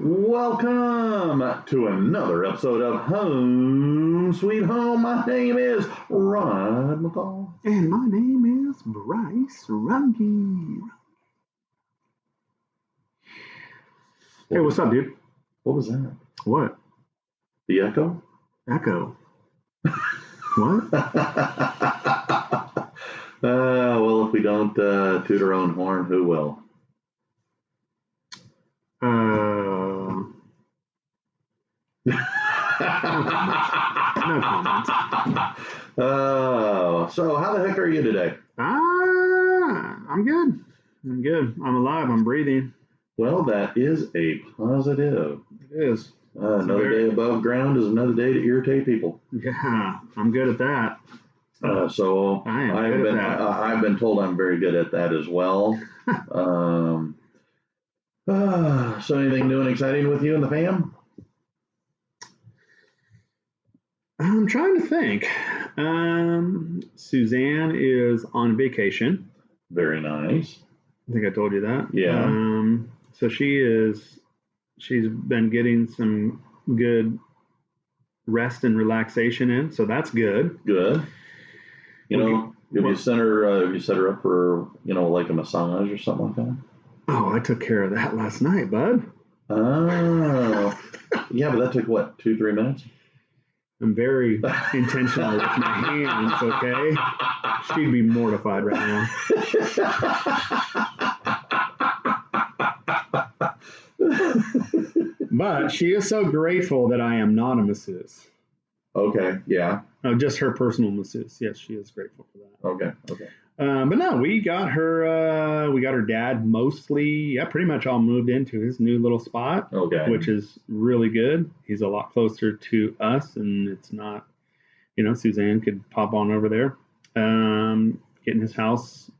Welcome to another episode of Home Sweet Home. My name is Rod McCall. And my name is Bryce Runge. Hey, what's up, dude? What was that? What? The echo? Echo. What? Well, if we don't toot our own horn, who will? No comments. So how the heck are you today? I'm good. I'm alive. I'm breathing. Well, that is a positive. It is. Another day above ground is another day to irritate people. Yeah, I'm good at that. So I've been told I'm very good at that as well. So anything new and exciting with you and the fam? I'm trying to think. Suzanne is on vacation. Very nice. I think I told you that. Yeah. So she's been getting some good rest and relaxation in, so that's good. Good. Have you set her up for, like a massage or something like that? Oh, I took care of that last night, bud. Oh. Yeah, but that took, 2-3 minutes? I'm very intentional with my hands, okay? She'd be mortified right now. But she is so grateful that I am not a masseuse. Okay, yeah. No, just her personal masseuse. Yes, she is grateful for that. Okay. But no, we got her dad mostly, pretty much all moved into his new little spot. Okay. Which is really good. He's a lot closer to us, and it's not, Suzanne could pop on over there, getting his house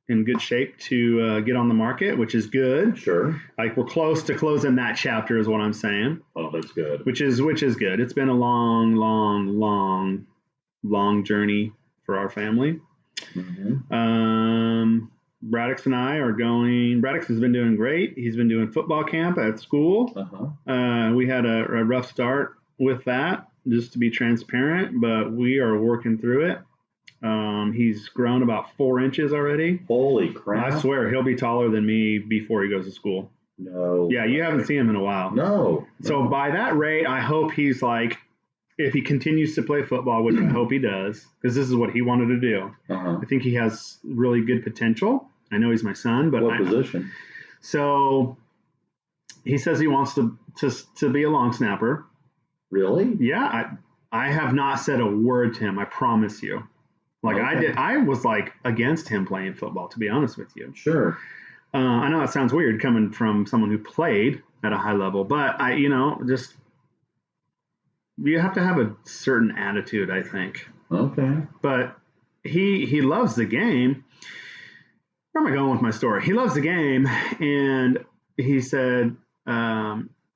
in good shape to get on the market, which is good. Sure. Like we're close to closing that chapter is what I'm saying. Oh, that's good. Which is good. It's been a long journey for our family. Mm-hmm. Braddox and I are going. Braddox has been doing great. He's been doing football camp at school. Uh-huh. We had a rough start with that, just to be transparent, but we are working through it. He's grown about 4 inches already. Holy crap. I swear he'll be taller than me before he goes to school. No. Yeah, you haven't seen him in a while. No. So by that rate, I hope he's like, if he continues to play football, which I hope he does, because this is what he wanted to do. Uh-huh. I think he has really good potential. I know he's my son, but what position? So he says he wants to be a long snapper. Really? Yeah, I have not said a word to him. I promise you. Like okay. I was like against him playing football, to be honest with you. Sure. I know that sounds weird coming from someone who played at a high level, but you have to have a certain attitude, I think. Okay. But he loves the game. Where am I going with my story? He loves the game, and he said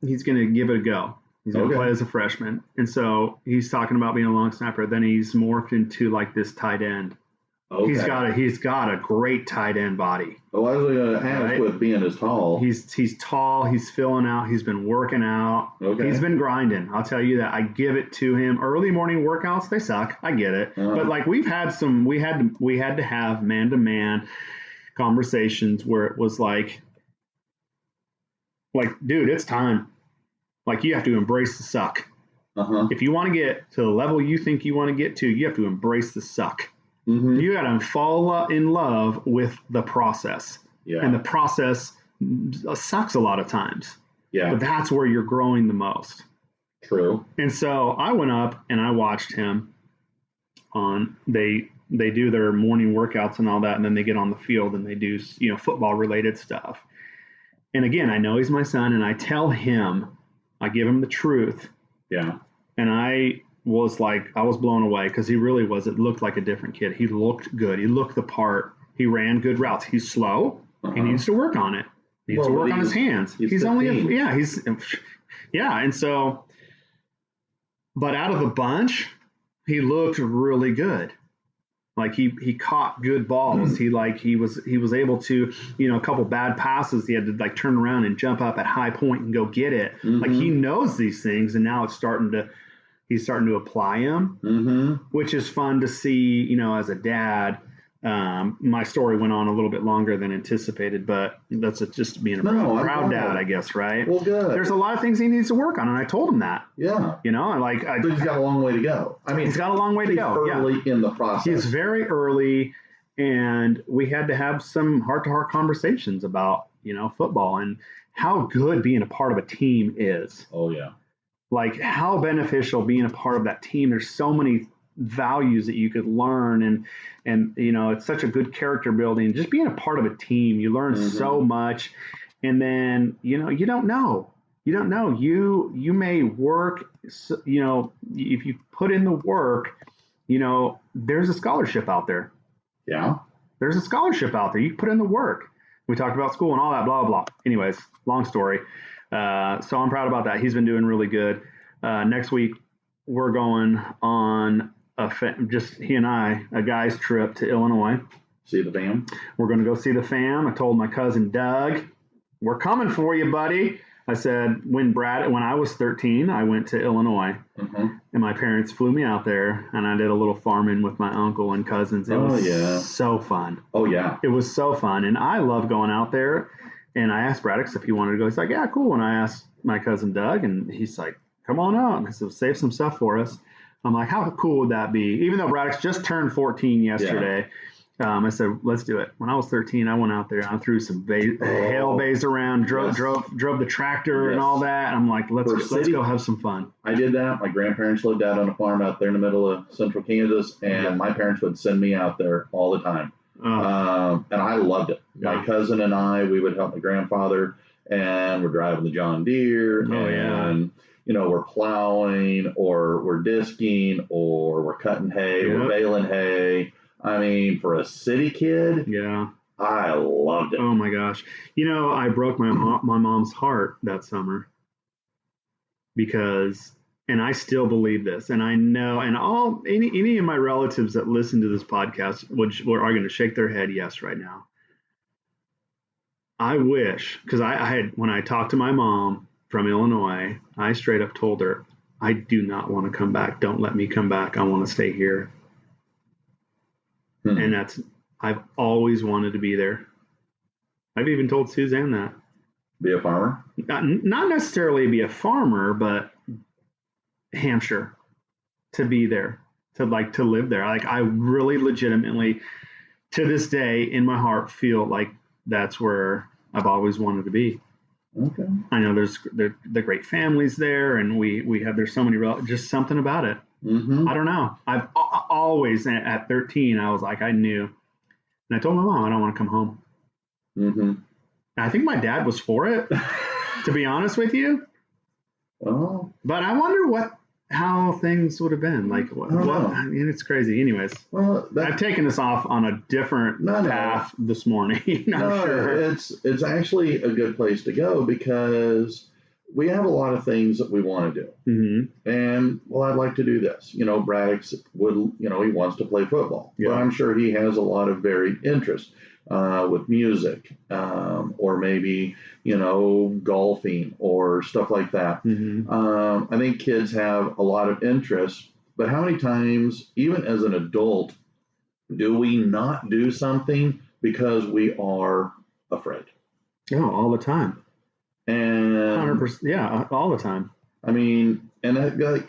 he's going to give it a go. He's going to play as a freshman. And so he's talking about being a long snapper. Then he's morphed into like this tight end. Okay. He's got a great tight end body. Oh, I was going to ask with being as tall. He's tall. He's filling out. He's been working out. Okay. He's been grinding. I'll tell you that. I give it to him. Early morning workouts, they suck. I get it. Uh-huh. But like we had to have man-to-man conversations where it was like, dude, it's time. Like you have to embrace the suck. Uh-huh. If you want to get to the level you think you want to get to, you have to embrace the suck. Mm-hmm. You got to fall in love with the process. Yeah. And the process sucks a lot of times. Yeah. But that's where you're growing the most. True. And so I went up and I watched him they do their morning workouts and all that, and then they get on the field and they do, football related stuff. And again, I know he's my son, and I tell him, I give him the truth. Yeah. And I was blown away because he really was. It looked like a different kid. He looked good. He looked the part. He ran good routes. He's slow. Uh-huh. He needs to work on it. He needs to work on his hands. He's only, And so, but out of the bunch, he looked really good. Like he caught good balls. He was able to, a couple bad passes. He had to like turn around and jump up at high point and go get it. Like he knows these things, and now he's starting to apply them, which is fun to see. As a dad. My story went on a little bit longer than anticipated, but that's just being a proud dad, I guess, right? Well, good. There's a lot of things he needs to work on, and I told him that. Yeah. But he's got a long way to go. I mean, he's got a long way to go. Early in the process. He's very early, and we had to have some heart-to-heart conversations about, football and how good being a part of a team is. Oh, yeah. Like how beneficial being a part of that team. There's so many values that you could learn, and it's such a good character building. Just being a part of a team, you learn so much, and then you don't know you may work, if you put in the work, there's a scholarship out there. There's a scholarship out there. You put in the work. We talked about school and all that, blah blah. Anyways, long story. So I'm proud about that. He's been doing really good. Next week we're going on just he and I, a guy's trip to Illinois. See the fam? We're going to go see the fam. I told my cousin Doug, we're coming for you, buddy. I said, when I was 13, I went to Illinois, and my parents flew me out there, and I did a little farming with my uncle and cousins. It was so fun. Oh, yeah. It was so fun, and I love going out there. And I asked Braddock if he wanted to go. He's like, yeah, cool. And I asked my cousin Doug, and he's like, come on out. And I said, save some stuff for us. I'm like, how cool would that be? Even though Braddock's just turned 14 yesterday, I said, let's do it. When I was 13, I went out there. I threw some hail bays around, drove the tractor and all that. I'm like, let's go have some fun. I did that. My grandparents lived out on a farm out there in the middle of central Kansas, and my parents would send me out there all the time. And I loved it. Yeah. My cousin and I, we would help my grandfather, and we're driving the John Deere, and we're plowing, or we're disking, or we're cutting hay, we're baling hay. I mean, for a city kid, I loved it. Oh my gosh! I broke my mom's heart that summer because, and I still believe this, and I know, and any of my relatives that listen to this podcast are going to shake their head yes right now. I wish, because I had, when I talked to my mom from Illinois, I straight up told her, I do not want to come back. Don't let me come back. I want to stay here. And I've always wanted to be there. I've even told Suzanne that. Be a farmer? Not necessarily be a farmer, but Hampshire, to be there, to live there. Like, I really legitimately, to this day, in my heart, feel like that's where I've always wanted to be. Okay. I know there's the great families there, and there's so many, just something about it. I don't know. I've always, at 13, I was like, I knew. And I told my mom, I don't want to come home. And I think my dad was for it, to be honest with you. Well, but I wonder how things would have been. Like, I mean, it's crazy. Anyways, I've taken this off on a different path this morning. I'm sure. It's actually a good place to go, because we have a lot of things that we want to do. And, I'd like to do this. Braddock would, he wants to play football. But I'm sure he has a lot of varied interests with music, or maybe, golfing or stuff like that. I think kids have a lot of interests, but how many times, even as an adult, do we not do something because we are afraid? Oh, all the time. And 100%, all the time. I mean, and the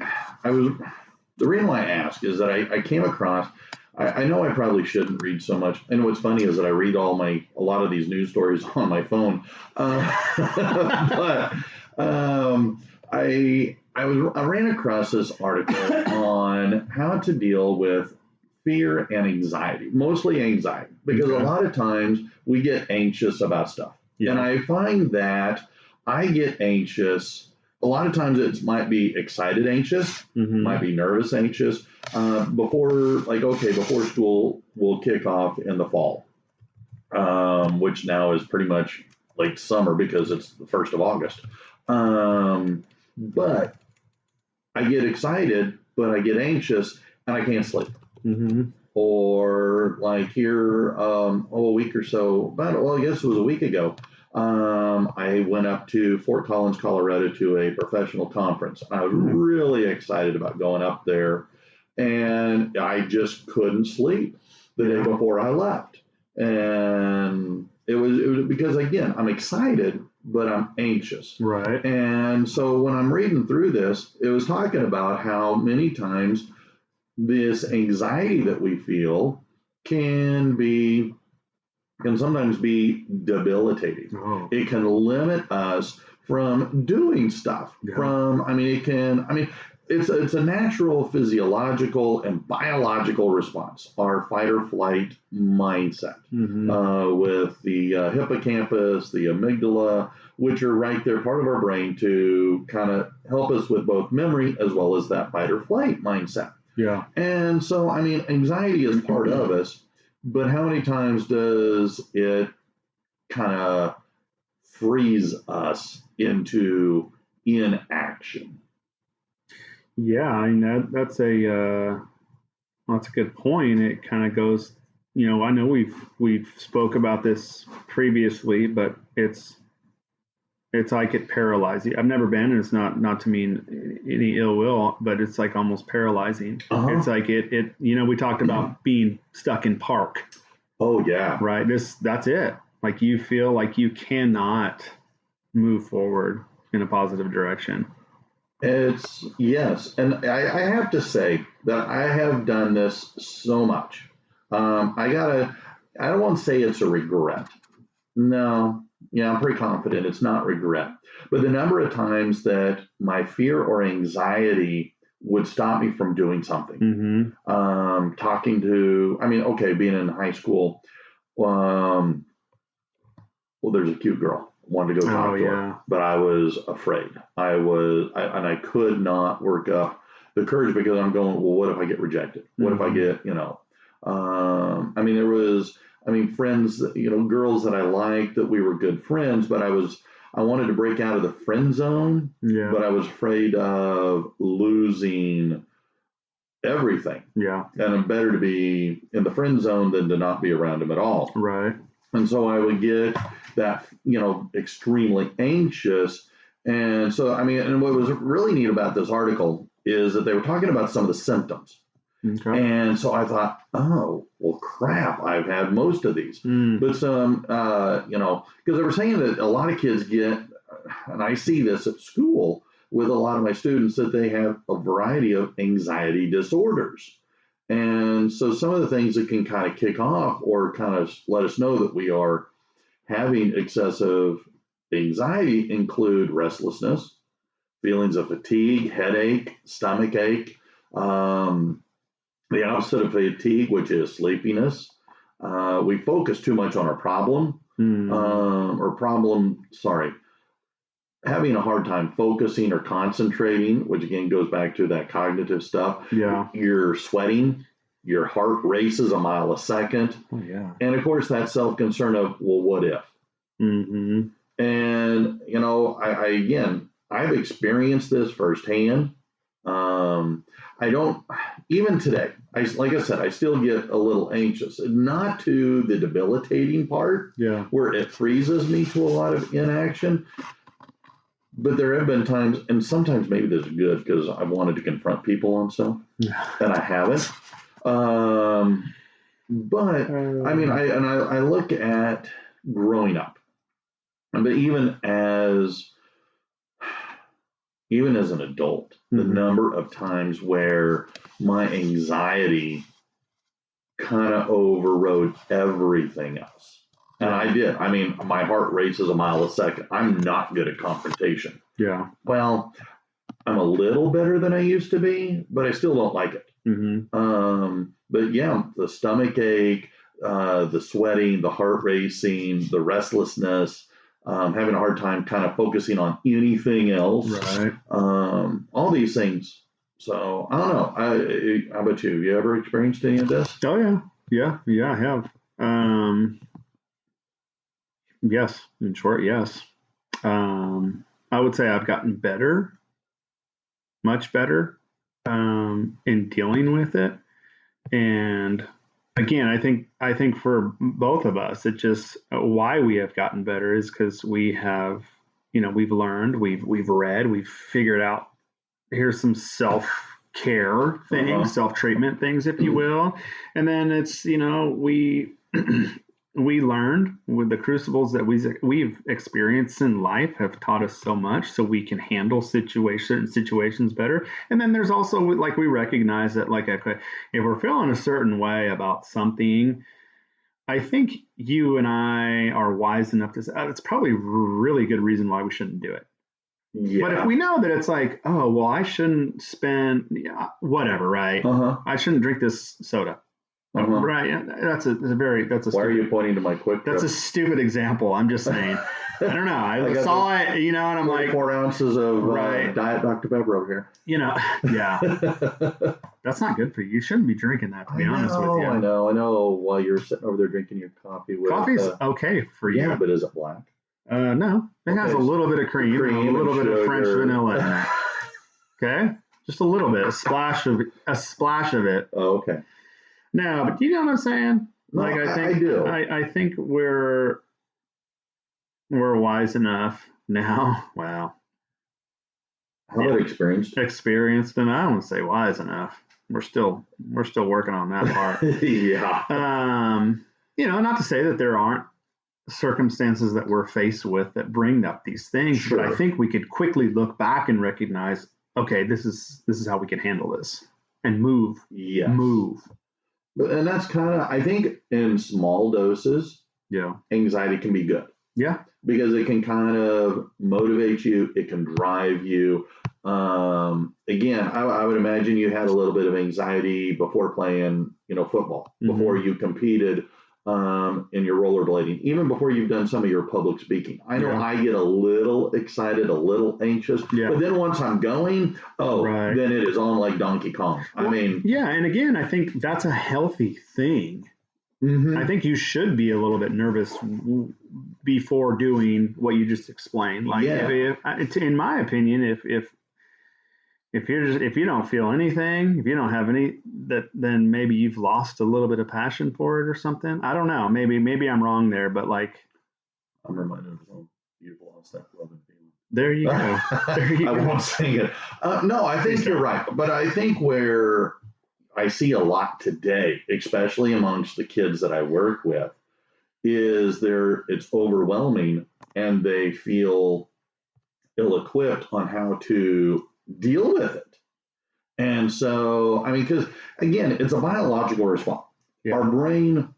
reason why I ask is that I came across, I know I probably shouldn't read so much. And what's funny is that I read a lot of these news stories on my phone. But I ran across this article on how to deal with fear and anxiety, mostly anxiety, because a lot of times we get anxious about stuff. And I find that I get anxious. A lot of times it might be excited anxious, might be nervous anxious, before school will kick off in the fall, which now is pretty much late summer because it's the 1st of August. But I get excited, but I get anxious, and I can't sleep. Or like here, a week or so, I guess it was a week ago, I went up to Fort Collins, Colorado to a professional conference. I was really excited about going up there, and I just couldn't sleep the day before I left. And it was because, again, I'm excited, but I'm anxious. Right. And so when I'm reading through this, it was talking about how many times this anxiety that we feel can sometimes be debilitating. Oh. It can limit us from doing stuff. Yeah. It's a natural physiological and biological response, our fight or flight mindset, with the hippocampus, the amygdala, which are right there, part of our brain to kind of help us with both memory as well as that fight or flight mindset. Yeah. And so, anxiety is part of us, but how many times does it kind of freeze us into inaction? Yeah, that's a good point. It kind of goes, I know we've spoke about this previously, but it's like it paralyzes you. I've never been, and it's not to mean any ill will, but it's like almost paralyzing. It's like it we talked about being stuck in park. Oh yeah. Right. That's it. Like you feel like you cannot move forward in a positive direction. Yes. And I have to say that I have done this so much. I don't want to say it's a regret. No. Yeah, I'm pretty confident it's not regret. But the number of times that my fear or anxiety would stop me from doing something. Talking to, being in high school, there's a cute girl. Wanted to go talk to her, but I was afraid. I could not work up the courage because I'm going, well, what if I get rejected? What if I get, there was, friends, girls that I liked, that we were good friends, but I wanted to break out of the friend zone, but I was afraid of losing everything. Yeah. And it's better to be in the friend zone than to not be around them at all. Right. And so I would get that, extremely anxious. And so, and what was really neat about this article is that they were talking about some of the symptoms. Okay. And so I thought, oh, well, crap, I've had most of these. But some, because they were saying that a lot of kids get, and I see this at school with a lot of my students, that they have a variety of anxiety disorders. And so some of the things that can kind of kick off or kind of let us know that we are having excessive anxiety include restlessness, feelings of fatigue, headache, stomach ache, the opposite of fatigue, which is sleepiness. We focus too much on our problem, having a hard time focusing or concentrating, which again goes back to that cognitive stuff. Yeah. You're sweating, your heart races a mile a second. Oh, yeah. And of course, that self-concern of, well, what if? And, I've experienced this firsthand. Even today, like I said, I still get a little anxious, not to the debilitating part, where it freezes me to a lot of inaction. But there have been times, and sometimes maybe this is good because I wanted to confront people on stuff, and I haven't. But I look at growing up, but even as an adult, the number of times where my anxiety kind of overrode everything else. And I did. My heart races a mile a second. I'm not good at confrontation. Yeah. Well, I'm a little better than I used to be, but I still don't like it. But yeah, the stomach ache, the sweating, the heart racing, the restlessness, having a hard time kind of focusing on anything else. Right. All these things. So I don't know. How about you? You ever experienced any of this? Oh yeah. Yeah, I have. Yes, in short, yes. I would say I've gotten better, much better, in dealing with it. And again, I think for both of us, it just why we have gotten better is because we have, we've learned, we've read, we've figured out. Here's some self-care things, self-treatment things, if you will, and then it's we we learned with the crucibles that we've experienced in life have taught us so much, so we can handle situations better. And then there's also like we recognize that like if we're feeling a certain way about something, I think you and I are wise enough to say it's probably a really good reason why we shouldn't do it. Yeah. But if we know that it's like, oh well, I shouldn't spend whatever, right? I shouldn't drink this soda. Right. That's a. Why are you pointing to my Quick Trip? That's a stupid example. I'm just saying. I don't know. I saw it, and I'm like 4 ounces of Diet Dr. Pepper over here. Yeah. That's not good for you. You shouldn't be drinking that, to be honest with you. I know. While you're sitting over there drinking your coffee. Coffee's okay for you. Yeah, but is it black? No. It has a little bit of cream and a little bit of French vanilla in it. Okay, just a little bit, a splash of it. Oh, okay. No, but you know what I'm saying? No, like I do. I think we're wise enough now. Wow. How about experienced? Experienced, and I don't say wise enough. We're still working on that part. Yeah. Not to say that there aren't circumstances that we're faced with that bring up these things, sure. But I think we could quickly look back and recognize, okay, this is how we can handle this and move. Yes. Move. And that's kind of, I think in small doses, anxiety can be good. Yeah. Because it can kind of motivate you. It can drive you. Again, I would imagine you had a little bit of anxiety before playing, football, before you competed in your rollerblading, even before you've done some of your public speaking. I know I get a little excited, a little anxious, but then once I'm going, then it is on like Donkey Kong. And again, I think that's a healthy thing. I think you should be a little bit nervous before doing what you just explained. Like, if in my opinion, if you don't feel anything, if you don't have any, then maybe you've lost a little bit of passion for it or something. I don't know. Maybe I'm wrong there, but like, I'm reminded of when you've lost that love and feeling. There you go. I won't say it. No, I think you're right. But I think where I see a lot today, especially amongst the kids that I work with, is it's overwhelming and they feel ill-equipped on how to deal with it. And so, because again, it's a biological response. Yeah. Our brain,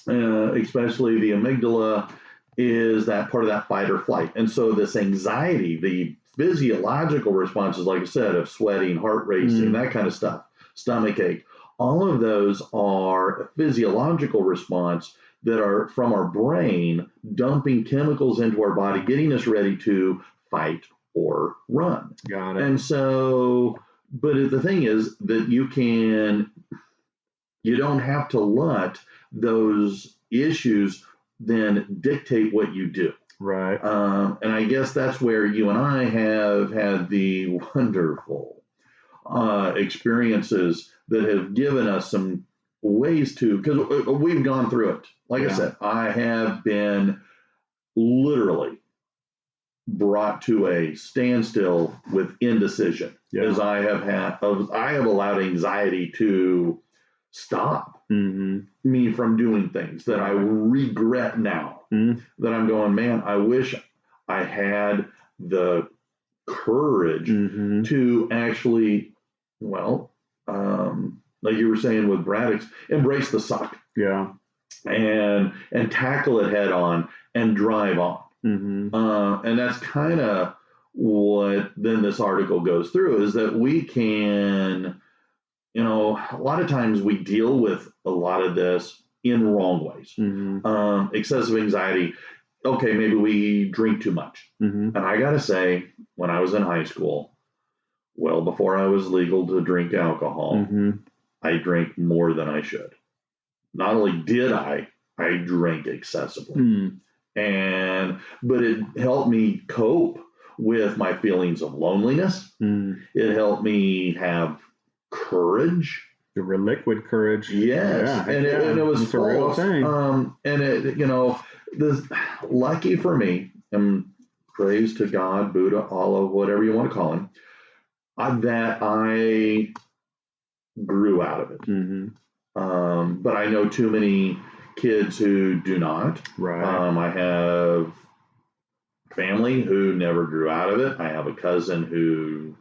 especially the amygdala, is that part of that fight or flight. And so this anxiety, the physiological responses, like I said, of sweating, heart racing, that kind of stuff, stomach ache, all of those are a physiological response that are from our brain dumping chemicals into our body, getting us ready to fight or run. Got it. And so, but the thing is that you don't have to let those issues then dictate what you do. Right. And I guess that's where you and I have had the wonderful experiences that have given us some ways to, because we've gone through it. Like I said, I have been literally brought to a standstill with indecision, as I have allowed anxiety to stop me from doing things that I regret now. That I'm going, man, I wish I had the courage to actually, like you were saying with Braddock's, embrace the suck. Yeah. And tackle it head on and drive on. And that's kind of what then this article goes through, is that we can, a lot of times we deal with a lot of this in wrong ways. Excessive anxiety. Okay, maybe we drink too much. And I got to say, when I was in high school, well, before I was legal to drink alcohol, I drank more than I should. Not only did I drank excessively. But it helped me cope with my feelings of loneliness. It helped me have courage The liquid courage. Yes, yeah, and it was it's false. A real thing. And it, this lucky for me, and praise to God, Buddha, Allah, whatever you want to call him, that I grew out of it. Mm-hmm. But I know too many kids who do not. Right. I have family who never grew out of it. I have a cousin who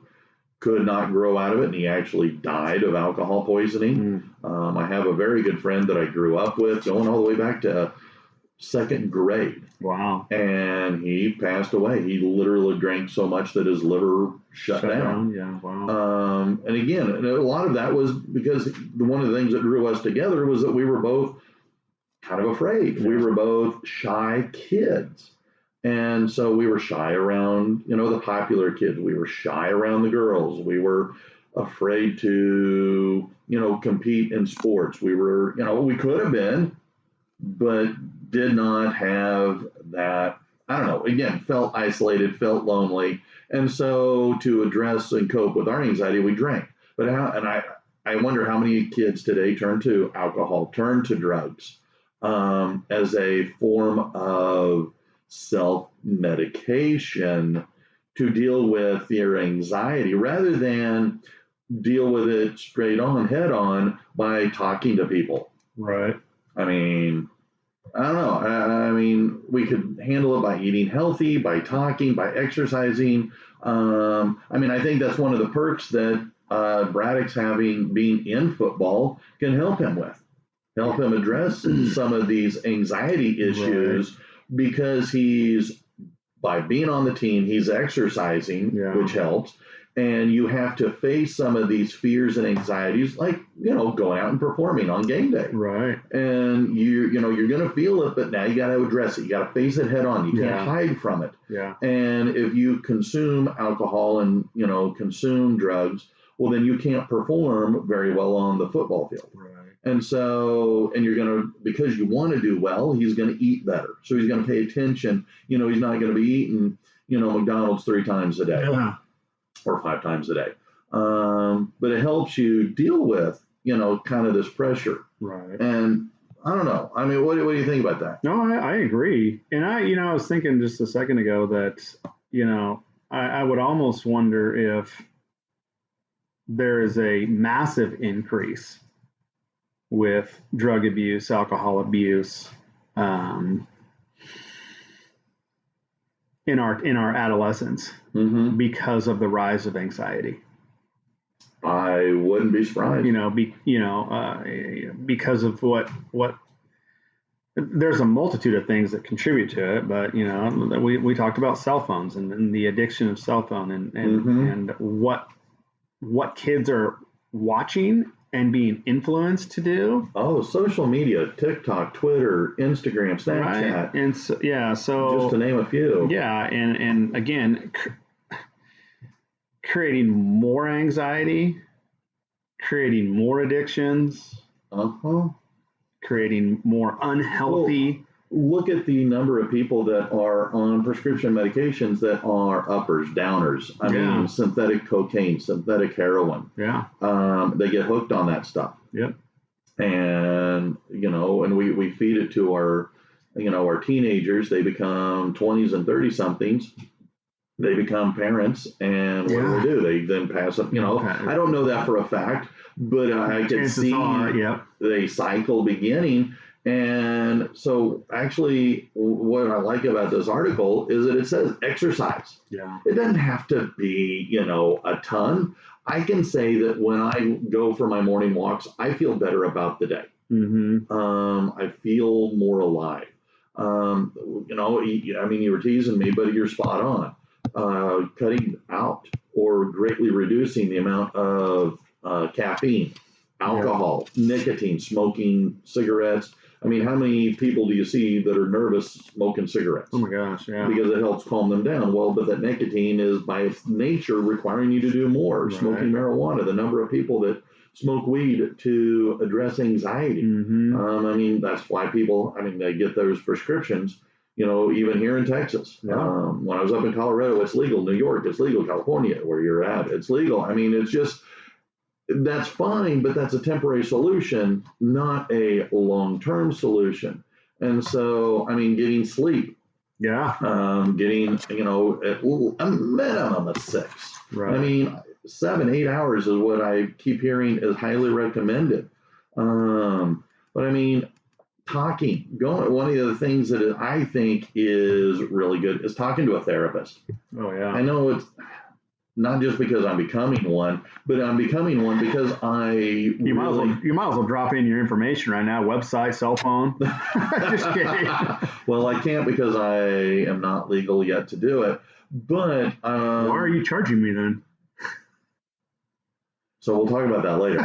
could not grow out of it, and he actually died of alcohol poisoning. I have a very good friend that I grew up with, going all the way back to second grade. Wow. And he passed away. He literally drank so much that his liver shut down. Yeah, wow. And again, a lot of that was because one of the things that drew us together was that we were both kind of afraid. Yeah. We were both shy kids. And so we were shy around, the popular kids. We were shy around the girls. We were afraid to, compete in sports. We were, we could have been, but did not have that, I don't know, again, felt isolated, felt lonely. And so to address and cope with our anxiety, we drank. But I wonder how many kids today turn to alcohol, turn to drugs as a form of self-medication to deal with their anxiety rather than deal with it straight on, head on by talking to people. Right. I mean, I don't know. I mean, we could handle it by eating healthy, by talking, by exercising. I mean, I think that's one of the perks that Braddock's being in football can help him address some of these anxiety issues. Right. Because by being on the team, he's exercising, which helps. And you have to face some of these fears and anxieties, like, going out and performing on game day. Right. And you're going to feel it, but now you got to address it. You got to face it head on. You can't hide from it. Yeah. And if you consume alcohol and, consume drugs, well, then you can't perform very well on the football field. Right. And so, because you want to do well, he's going to eat better. So he's going to pay attention. He's not going to be eating, McDonald's 3 times a day or 5 times a day. But it helps you deal with, kind of this pressure. Right. And I don't know. I mean, what do you think about that? No, I agree. And I was thinking just a second ago that, I would almost wonder if there is a massive increase with drug abuse, alcohol abuse, in our adolescence because of the rise of anxiety. I wouldn't be surprised. Because of what there's a multitude of things that contribute to it, but we talked about cell phones and the addiction of cell phone and what kids are watching and being influenced to do. Oh, social media, TikTok, Twitter, Instagram, Snapchat. Right. And so just to name a few. Yeah. And again, creating more anxiety, creating more addictions, creating more unhealthy. Well, look at the number of people that are on prescription medications that are uppers, downers. I mean, synthetic cocaine, synthetic heroin. Yeah. They get hooked on that stuff. Yep. And, and we feed it to our teenagers. They become 20s and 30 somethings. They become parents. And what do? They then pass it, I don't know that for a fact, but I can see they cycle beginning. And so actually what I like about this article is that it says exercise. Yeah. It doesn't have to be, a ton. I can say that when I go for my morning walks, I feel better about the day. I feel more alive. You were teasing me, but you're spot on. Cutting out or greatly reducing the amount of caffeine, alcohol, nicotine, smoking cigarettes. I mean, how many people do you see that are nervous smoking cigarettes? Oh my gosh, yeah. Because it helps calm them down. Well, but that nicotine is by its nature requiring you to do more. Right. Smoking marijuana, the number of people that smoke weed to address anxiety. That's why people, they get those prescriptions, even here in Texas. Yeah. When I was up in Colorado, it's legal. New York, it's legal. California, where you're at, it's legal. It's just, that's fine, but that's a temporary solution, not a long-term solution. And so, I mean, getting sleep, getting, a minimum of 6. Right. I mean, 7-8 hours is what I keep hearing is highly recommended. But I mean, one of the things that I think is really good is talking to a therapist. Oh yeah. I know it's not just because I'm becoming one, but I'm becoming one because you might as well drop in your information right now. Website, cell phone. Just kidding. Well, I can't because I am not legal yet to do it. But why are you charging me then? So we'll talk about that later.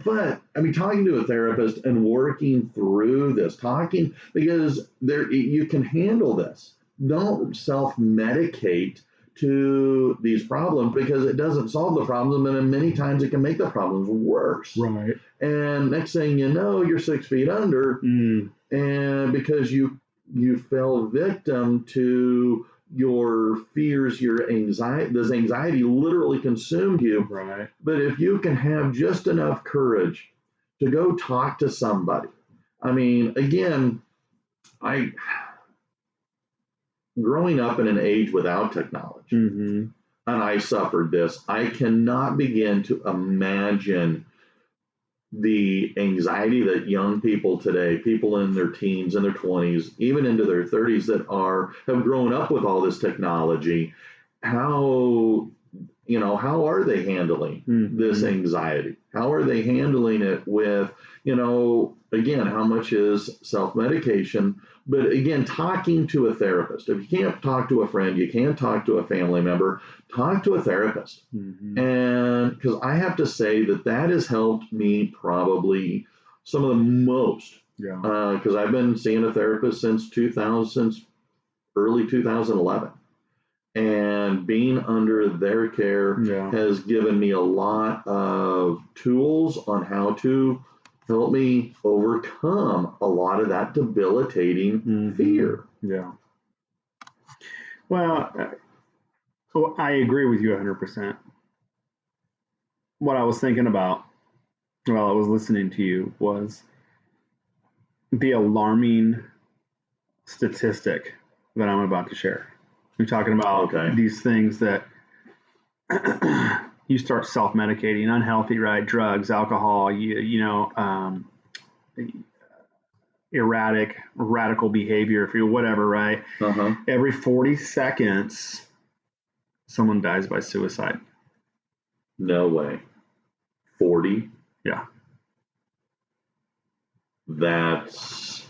But I mean, talking to a therapist and working through this, because you can handle this. Don't self-medicate to these problems because it doesn't solve the problem, and then many times it can make the problems worse. Right. And next thing you know, you're 6 feet under, and because you fell victim to your fears, your anxiety, this anxiety literally consumed you. Right. But if you can have just enough courage to go talk to somebody, I mean, again, growing up in an age without technology, and I suffered this, I cannot begin to imagine the anxiety that young people today, people in their teens and their 20s, even into their 30s that have grown up with all this technology, how are they handling this anxiety? How are they handling it with, again, how much is self-medication? But again, talking to a therapist. If you can't talk to a friend, you can't talk to a family member, talk to a therapist. And because I have to say that has helped me probably some of the most. Yeah. Because I've been seeing a therapist since early 2011. And being under their care has given me a lot of tools on how to help me overcome a lot of that debilitating fear. Yeah. Well, I agree with you 100%. What I was thinking about while I was listening to you was the alarming statistic that I'm about to share. You're talking about these things that you start self-medicating, unhealthy, right? Drugs, alcohol, erratic, radical behavior, if you're whatever, right? Every 40 seconds, someone dies by suicide. No way. 40? Yeah. That's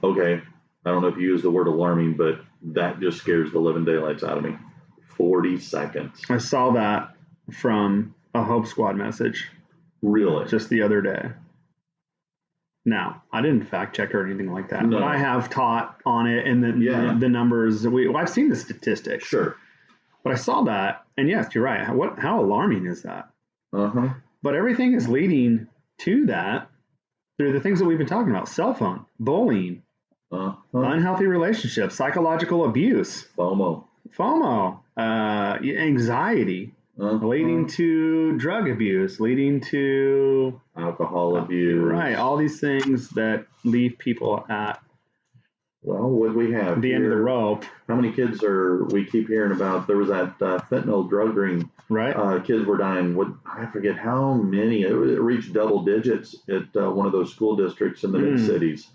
okay. I don't know if you use the word alarming, but that just scares the living daylights out of me. 40 seconds. I saw that from a Hope Squad message. Really? Just the other day. Now, I didn't fact check or anything like that, but I have taught on it and the numbers. I've seen the statistics. Sure. But I saw that, and yes, you're right. How alarming is that? But everything is leading to that through the things that we've been talking about: cell phone, bullying, unhealthy relationships, psychological abuse, FOMO, anxiety, leading to drug abuse, leading to alcohol abuse. Right, all these things that leave people at what we have the end of the rope. How many kids we keep hearing about? There was that fentanyl drug ring. Right. Kids were dying. I forget how many. It reached double digits at one of those school districts in the big cities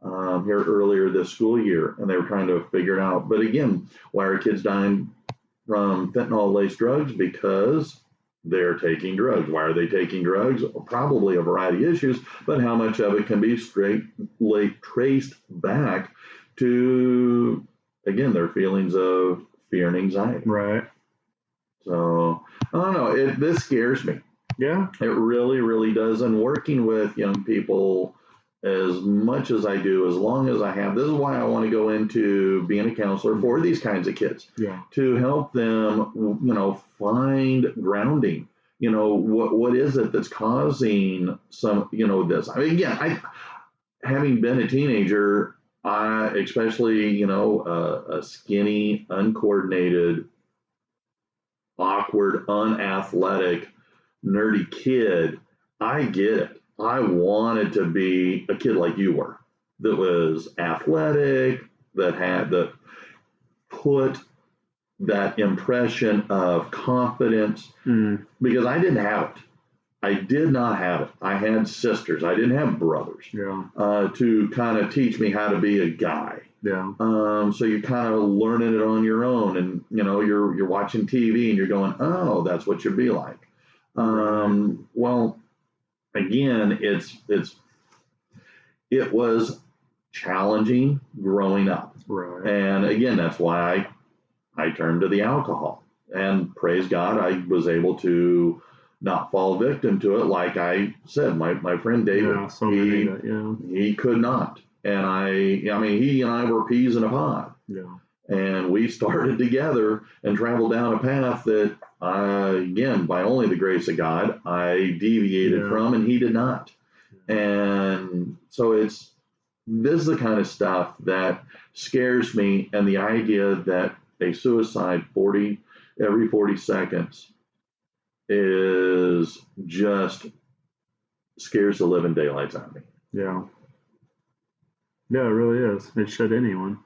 here earlier this school year, and they were trying to figure it out. But again, why are kids dying from fentanyl-laced drugs? Because they're taking drugs. Why are they taking drugs? Probably a variety of issues, but how much of it can be traced back to, again, their feelings of fear and anxiety. Right. So, I don't know. This scares me. Yeah. It really, really does. And working with young people as much as I do, as long as I have, this is why I want to go into being a counselor for these kinds of kids. Yeah. To help them, find grounding. What is it that's causing this? I mean, again, having been a teenager, especially, a skinny, uncoordinated awkward, unathletic, nerdy kid, I get it. I wanted to be a kid like you were, that was athletic, that put that impression of confidence, because I didn't have it. I did not have it. I had sisters. I didn't have brothers to kind of teach me how to be a guy. Yeah. So you kind of learning it on your own, and you're watching TV and you're going, oh, that's what you'd be like. Well, again, it was challenging growing up, right? And again, that's why I turned to the alcohol, and praise God, I was able to not fall victim to it. Like I said, my friend David, he could not. And I mean, he and I were peas in a pod. Yeah. And we started together and traveled down a path that, again, by only the grace of God, I deviated from, and he did not. And so this is the kind of stuff that scares me. And the idea that a suicide every 40 seconds is just scares the living daylights out of me. Yeah. Yeah, it really is. It should anyone.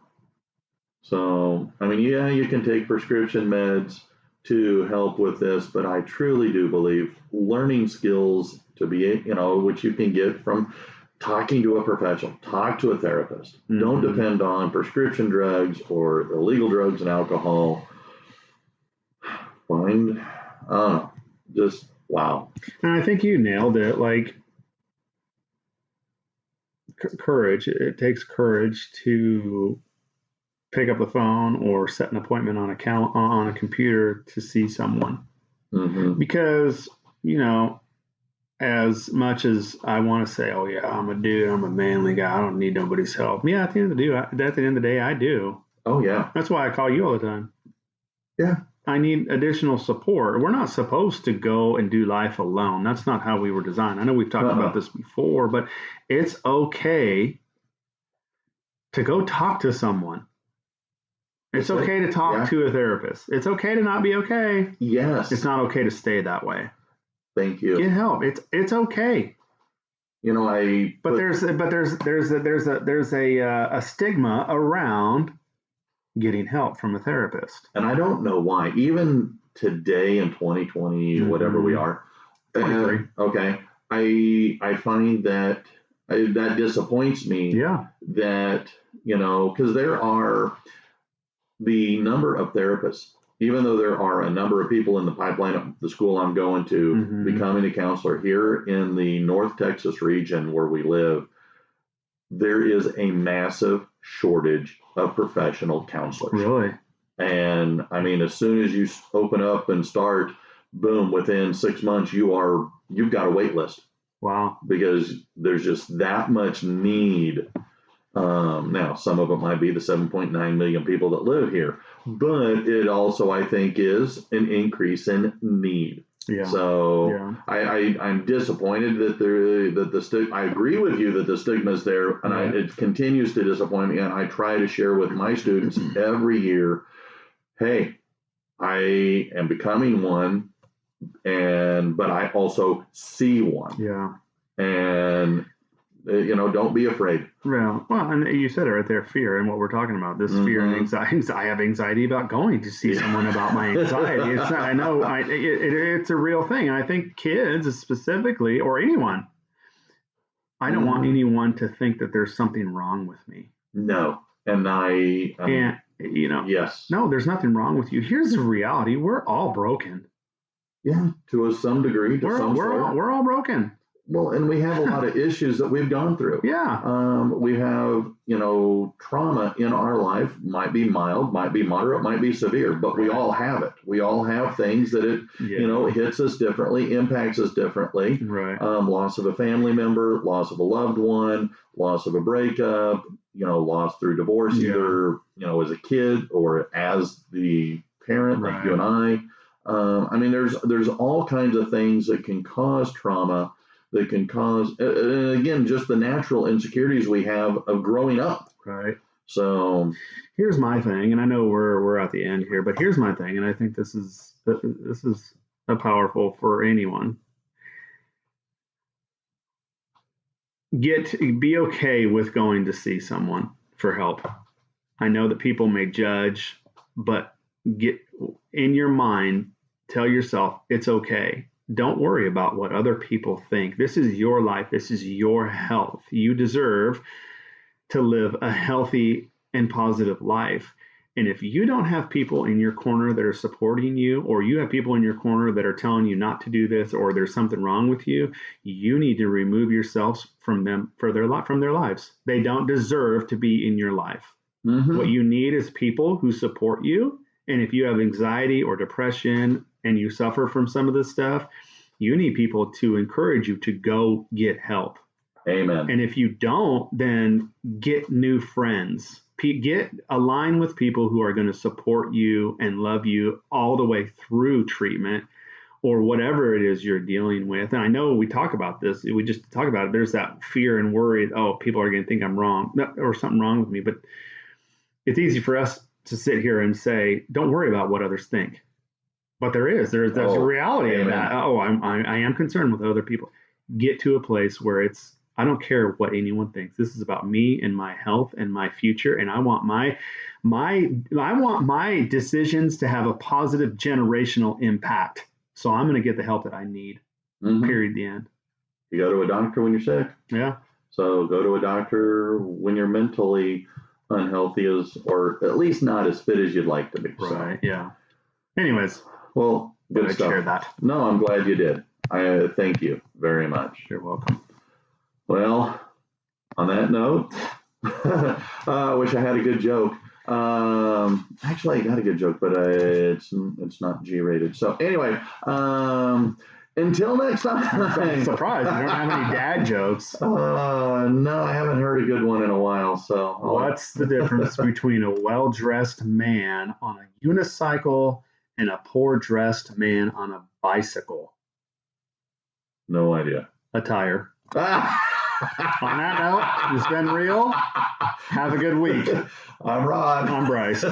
So, I mean, yeah, you can take prescription meds to help with this, but I truly do believe learning skills to be, which you can get from talking to a professional, talk to a therapist. Don't depend on prescription drugs or illegal drugs and alcohol. Just wow. And I think you nailed it. Like, courage. It takes courage to pick up the phone or set an appointment on a computer to see someone. Because, as much as I want to say, oh yeah, I'm a dude, I'm a manly guy, I don't need nobody's help. Yeah, at the end of the day, I do. Oh yeah. That's why I call you all the time. Yeah. I need additional support. We're not supposed to go and do life alone. That's not how we were designed. I know we've talked about this before, but it's okay to go talk to someone. It's okay to talk to a therapist. It's okay to not be okay. Yes. It's not okay to stay that way. Thank you. Get help. It's okay. There's a stigma around getting help from a therapist. And I don't know why. Even today in 2020, whatever we are, 23. Okay, I find that that disappoints me. Yeah. That because there are the number of therapists, even though there are a number of people in the pipeline of the school I'm going to becoming a counselor here in the North Texas region where we live, there is a massive shortage of professional counselors. Really? And I mean, as soon as you open up and start, boom, within 6 months, you've got a wait list. Wow. Because there's just that much need. Now, some of it might be the 7.9 million people that live here, but it also, I think, is an increase in need. Yeah. So I'm disappointed that I agree with you that the stigma is there, and it continues to disappoint me. And I try to share with my students every year, hey, I am becoming one, but I also see one. Yeah. And don't be afraid. Yeah. Well, and you said it right there, fear, and what we're talking about, this fear and anxiety. I have anxiety about going to see someone about my anxiety. It's not, I know it's a real thing. And I think kids specifically, or anyone, I don't want anyone to think that there's something wrong with me. No. And yes. No, there's nothing wrong with you. Here's the reality. We're all broken. Yeah. To some degree. We're all broken. Well, and we have a lot of issues that we've gone through. Yeah. We have, trauma in our life, might be mild, might be moderate, might be severe, but we all have it. We all have things that it hits us differently, impacts us differently. Right. Loss of a family member, loss of a loved one, loss of a breakup, loss through divorce, either, as a kid or as the parent, like you and I. I mean, there's all kinds of things that can cause trauma, that can cause, again, just the natural insecurities we have of growing up. Right. So here's my thing, and I know we're at the end here, but here's my thing, and I think this is a powerful for anyone. Be okay with going to see someone for help. I know that people may judge, but get in your mind, tell yourself it's okay. Don't worry about what other people think. This is your life. This is your health. You deserve to live a healthy and positive life. And if you don't have people in your corner that are supporting you, or you have people in your corner that are telling you not to do this, or there's something wrong with you, you need to remove yourselves from them from their lives. They don't deserve to be in your life. Mm-hmm. What you need is people who support you. And if you have anxiety or depression and you suffer from some of this stuff, you need people to encourage you to go get help. Amen. And if you don't, then get new friends. Align with people who are going to support you and love you all the way through treatment or whatever it is you're dealing with. And I know we talk about this. We just talk about it. There's that fear and worry. Oh, people are going to think I'm wrong or something wrong with me. But it's easy for us to sit here and say, don't worry about what others think. But there's a reality of that. Oh, I am concerned with other people. Get to a place where I don't care what anyone thinks. This is about me and my health and my future, and I want my decisions to have a positive generational impact. So I'm going to get the help that I need. Mm-hmm. Period. The end. You go to a doctor when you're sick. Yeah. So go to a doctor when you're mentally unhealthy, or at least not as fit as you'd like to be. Right. So. Yeah. Anyways. Well, good stuff. Share that. No, I'm glad you did. I thank you very much. You're welcome. Well, on that note, I wish I had a good joke. Actually, I got a good joke, but it's not G-rated. So anyway, until next time. I'm surprised you don't have any dad jokes. No, I haven't heard a good one in a while. So what's the difference between a well-dressed man on a unicycle and a poor-dressed man on a bicycle? No idea. A tire. On that note, it's been real. Have a good week. I'm Rod. I'm Bryce.